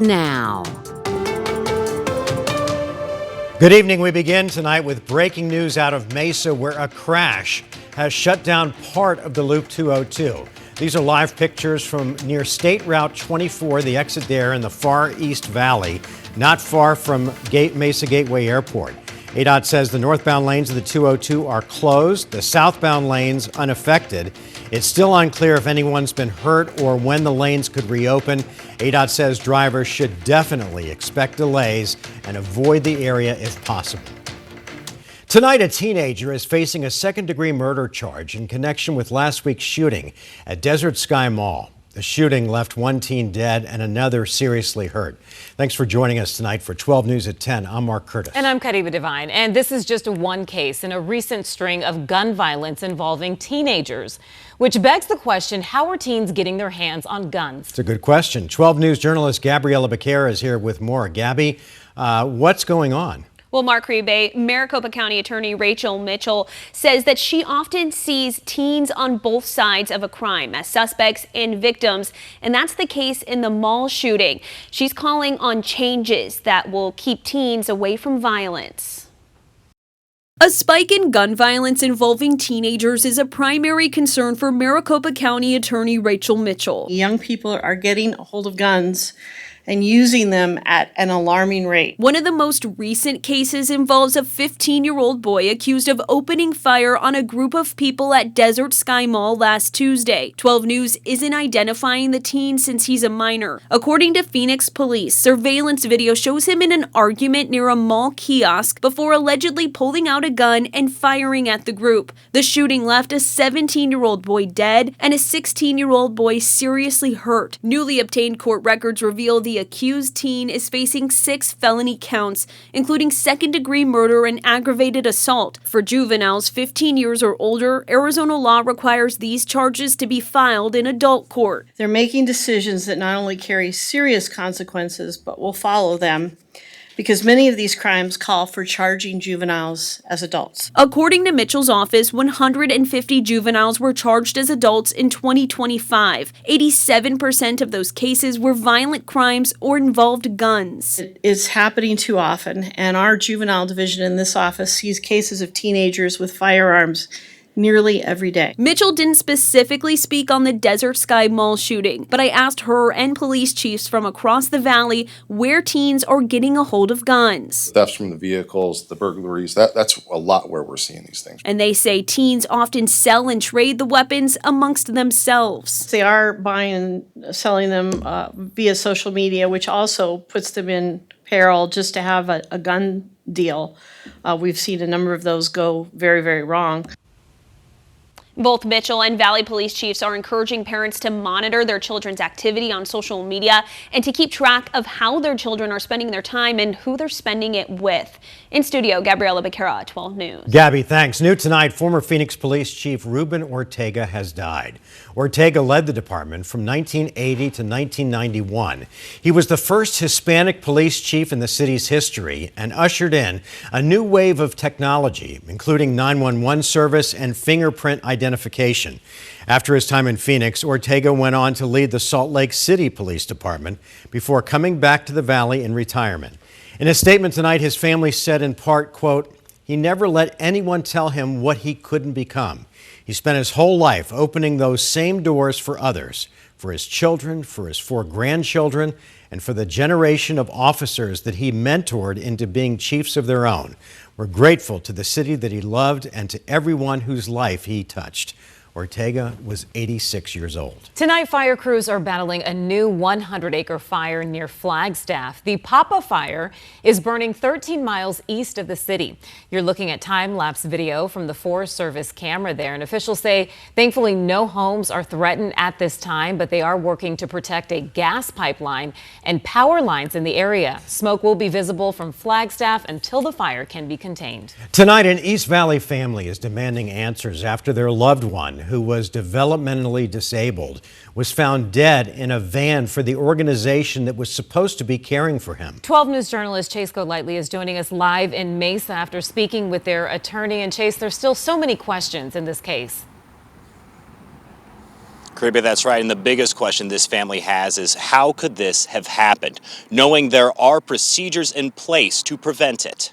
Now. Good evening. We begin tonight with breaking news out of Mesa, where a crash has shut down part of the Loop 202. These are live pictures from near State Route 24, the exit there in the far East Valley, not far from Mesa Gateway Airport. ADOT says the northbound lanes of the 202 are closed, the southbound lanes unaffected. It's still unclear if anyone's been hurt or when the lanes could reopen. ADOT says drivers should definitely expect delays and avoid the area if possible. Tonight, a teenager is facing a second-degree murder charge in connection with last week's shooting at Desert Sky Mall. The shooting left one teen dead and another seriously hurt. Thanks for joining us tonight for 12 News at 10. I'm Mark Curtis. And I'm Kadiva Devine. And this is just one case in a recent string of gun violence involving teenagers, which begs the question, how are teens getting their hands on guns? It's a good question. 12 News journalist Gabriella Becerra is here with more. Gabby, what's going on? Well, Mark Rebe, Maricopa County Attorney Rachel Mitchell says that she often sees teens on both sides of a crime as suspects and victims, and that's the case in the mall shooting. She's calling on changes that will keep teens away from violence. A spike in gun violence involving teenagers is a primary concern for Maricopa County Attorney Rachel Mitchell. Young people are getting a hold of guns and using them at an alarming rate. One of the most recent cases involves a 15-year-old boy accused of opening fire on a group of people at Desert Sky Mall last Tuesday. 12 News isn't identifying the teen since he's a minor. According to Phoenix police, surveillance video shows him in an argument near a mall kiosk before allegedly pulling out a gun and firing at the group. The shooting left a 17-year-old boy dead and a 16-year-old boy seriously hurt. Newly obtained court records reveal the accused teen is facing 6 felony counts, including second-degree murder and aggravated assault. For juveniles 15 years or older, Arizona law requires these charges to be filed in adult court. They're making decisions that not only carry serious consequences, but will follow them, because many of these crimes call for charging juveniles as adults. According to Mitchell's office, 150 juveniles were charged as adults in 2025. 87% of those cases were violent crimes or involved guns. It is happening too often, and our juvenile division in this office sees cases of teenagers with firearms nearly every day. Mitchell didn't specifically speak on the Desert Sky Mall shooting, but I asked her and police chiefs from across the valley where teens are getting a hold of guns. Thefts from the vehicles, the burglaries, that's a lot where we're seeing these things. And they say teens often sell and trade the weapons amongst themselves. They are buying and selling them via social media, which also puts them in peril just to have a gun deal. We've seen a number of those go very, very wrong. Both Mitchell and Valley Police chiefs are encouraging parents to monitor their children's activity on social media and to keep track of how their children are spending their time and who they're spending it with. In studio, Gabriella Becerra, 12 News. Gabby, thanks. New tonight, former Phoenix Police Chief Ruben Ortega has died. Ortega led the department from 1980 to 1991. He was the first Hispanic police chief in the city's history and ushered in a new wave of technology, including 911 service and fingerprint identification. After his time in Phoenix, Ortega went on to lead the Salt Lake City Police Department before coming back to the Valley in retirement. In a statement tonight, his family said in part, quote, "He never let anyone tell him what he couldn't become. He spent his whole life opening those same doors for others, for his children, for his 4 grandchildren, and for the generation of officers that he mentored into being chiefs of their own. We're grateful to the city that he loved and to everyone whose life he touched." Ortega was 86 years old. Tonight, fire crews are battling a new 100-acre fire near Flagstaff. The Papa Fire is burning 13 miles east of the city. You're looking at time-lapse video from the Forest Service camera there, and officials say thankfully no homes are threatened at this time, but they are working to protect a gas pipeline and power lines in the area. Smoke will be visible from Flagstaff until the fire can be contained. Tonight, an East Valley family is demanding answers after their loved one, who was developmentally disabled, was found dead in a van for the organization that was supposed to be caring for him. 12 News journalist Chase Golightly is joining us live in Mesa after speaking with their attorney. And Chase, there's still so many questions in this case. Creepy, that's right. And the biggest question this family has is how could this have happened, knowing there are procedures in place to prevent it?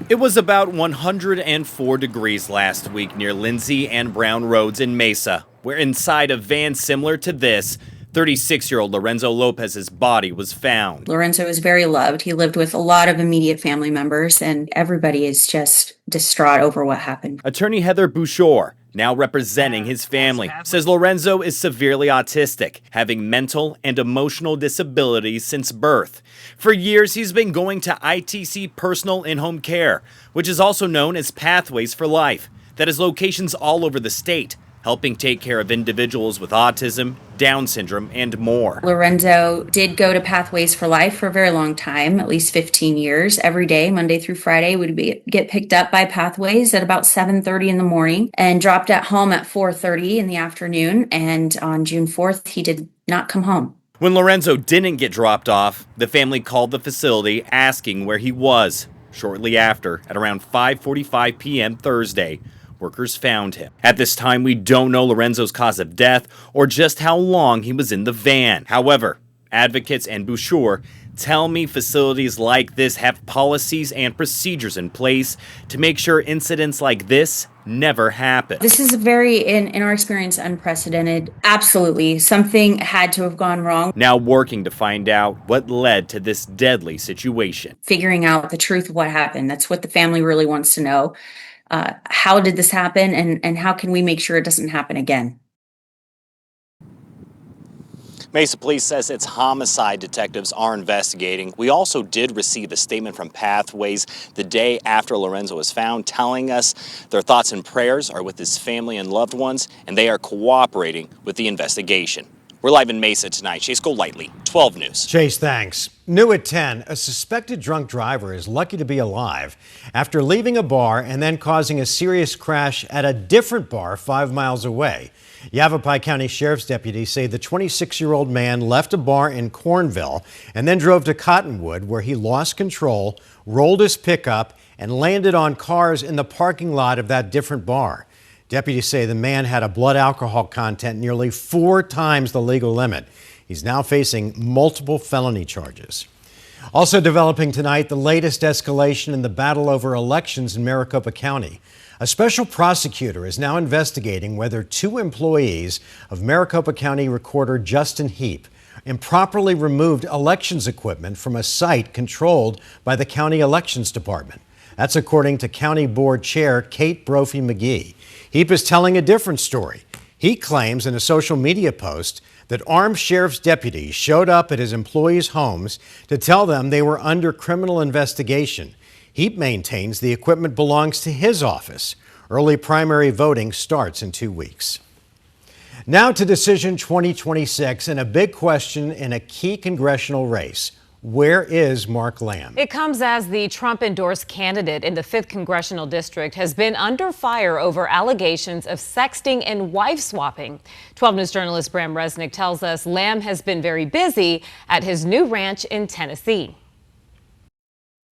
It was about 104 degrees last week near Lindsay and Brown Roads in Mesa, where inside a van similar to this, 36-year-old Lorenzo Lopez's body was found. Lorenzo was very loved. He lived with a lot of immediate family members, and everybody is just distraught over what happened. Attorney Heather Bouchard, now representing his family, says Lorenzo is severely autistic, having mental and emotional disabilities since birth. For years, he's been going to ITC Personal In-Home Care, which is also known as Pathways for Life, that has locations all over the state, helping take care of individuals with autism, Down syndrome, and more. Lorenzo did go to Pathways for Life for a very long time, at least 15 years. Every day, Monday through Friday, would get picked up by Pathways at about 7:30 in the morning and dropped at home at 4:30 in the afternoon. And on June 4th, he did not come home. When Lorenzo didn't get dropped off, the family called the facility asking where he was. Shortly after, at around 5:45 p.m. Thursday, workers found him. At this time, we don't know Lorenzo's cause of death or just how long he was in the van. However, advocates and Bouchard tell me facilities like this have policies and procedures in place to make sure incidents like this never happen. This is very, in our experience, unprecedented. Absolutely. Something had to have gone wrong. Now working to find out what led to this deadly situation. Figuring out the truth of what happened. That's what the family really wants to know. How did this happen, and how can we make sure it doesn't happen again? Mesa Police says its homicide detectives are investigating. We also did receive a statement from Pathways the day after Lorenzo was found, telling us their thoughts and prayers are with his family and loved ones, and they are cooperating with the investigation. We're live in Mesa tonight. Chase Golightly, 12 News. Chase, thanks. New at 10, a suspected drunk driver is lucky to be alive after leaving a bar and then causing a serious crash at a different bar 5 miles away. Yavapai County Sheriff's deputies say the 26-year-old man left a bar in Cornville and then drove to Cottonwood, where he lost control, rolled his pickup, and landed on cars in the parking lot of that different bar. Deputies say the man had a blood alcohol content nearly 4 times the legal limit. He's now facing multiple felony charges. Also developing tonight, the latest escalation in the battle over elections in Maricopa County. A special prosecutor is now investigating whether 2 employees of Maricopa County Recorder Justin Heap improperly removed elections equipment from a site controlled by the County Elections Department. That's according to County Board Chair Kate Brophy-McGee. Heap is telling a different story. He claims in a social media post that armed sheriff's deputies showed up at his employees' homes to tell them they were under criminal investigation. Heap maintains the equipment belongs to his office. Early primary voting starts in 2 weeks. Now to Decision 2026 and a big question in a key congressional race. Where is Mark Lamb? It comes as the Trump-endorsed candidate in the 5th Congressional District has been under fire over allegations of sexting and wife-swapping. 12 News journalist Bram Resnick tells us Lamb has been very busy at his new ranch in Tennessee.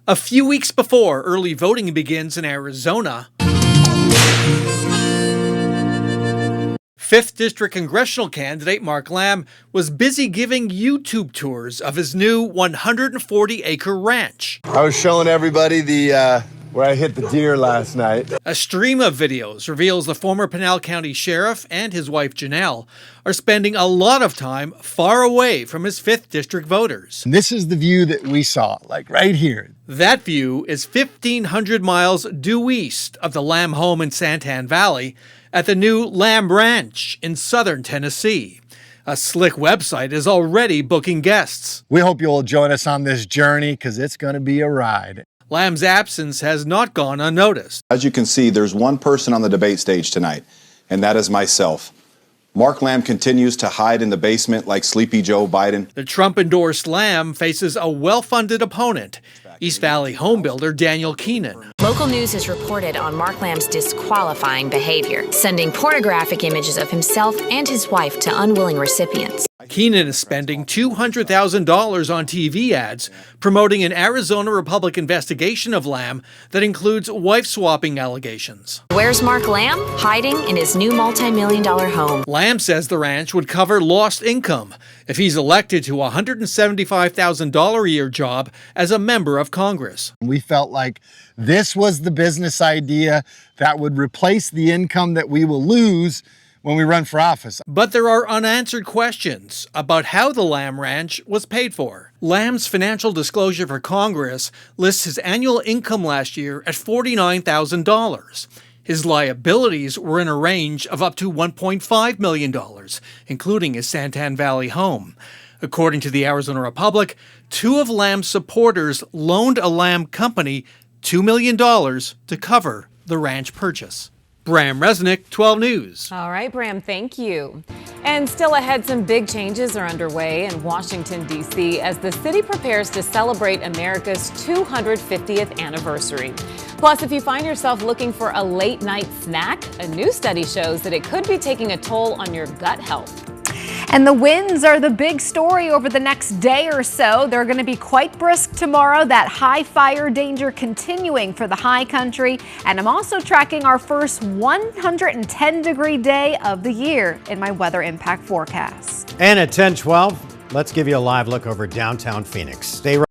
A few weeks before early voting begins in Arizona, 5th District Congressional candidate Mark Lamb was busy giving YouTube tours of his new 140-acre ranch. I was showing everybody where I hit the deer last night. A stream of videos reveals the former Pinal County Sheriff and his wife Janelle are spending a lot of time far away from his 5th District voters. And this is the view that we saw, like right here. That view is 1,500 miles due east of the Lamb home in Santan Valley at the new Lamb Ranch in southern Tennessee. A slick website is already booking guests. We hope you'll join us on this journey because it's going to be a ride. Lamb's absence has not gone unnoticed. As you can see, there's one person on the debate stage tonight, and that is myself. Mark Lamb continues to hide in the basement like Sleepy Joe Biden. The Trump-endorsed Lamb faces a well-funded opponent, East Valley homebuilder Daniel Keenan. Local news has reported on Mark Lamb's disqualifying behavior, sending pornographic images of himself and his wife to unwilling recipients. Keenan is spending $200,000 on TV ads promoting an Arizona Republic investigation of Lamb that includes wife-swapping allegations. Where's Mark Lamb? Hiding in his new multi-million-dollar home. Lamb says the ranch would cover lost income if he's elected to a $175,000 a year job as a member of Congress. We felt like this was the business idea that would replace the income that we will lose when we run for office. But there are unanswered questions about how the Lamb Ranch was paid for. Lamb's financial disclosure for Congress lists his annual income last year at $49,000. His liabilities were in a range of up to $1.5 million, including his Santan Valley home. According to the Arizona Republic, two of Lamb's supporters loaned a Lamb company $2 million to cover the ranch purchase. Bram Resnick, 12 News. All right, Bram, thank you. And still ahead, some big changes are underway in Washington, D.C. as the city prepares to celebrate America's 250th anniversary. Plus, if you find yourself looking for a late night snack, a new study shows that it could be taking a toll on your gut health. And the winds are the big story over the next day or so. They're going to be quite brisk tomorrow. That high fire danger continuing for the high country. And I'm also tracking our first 110-degree day of the year in my weather impact forecast. And at 10:12, let's give you a live look over downtown Phoenix. Stay right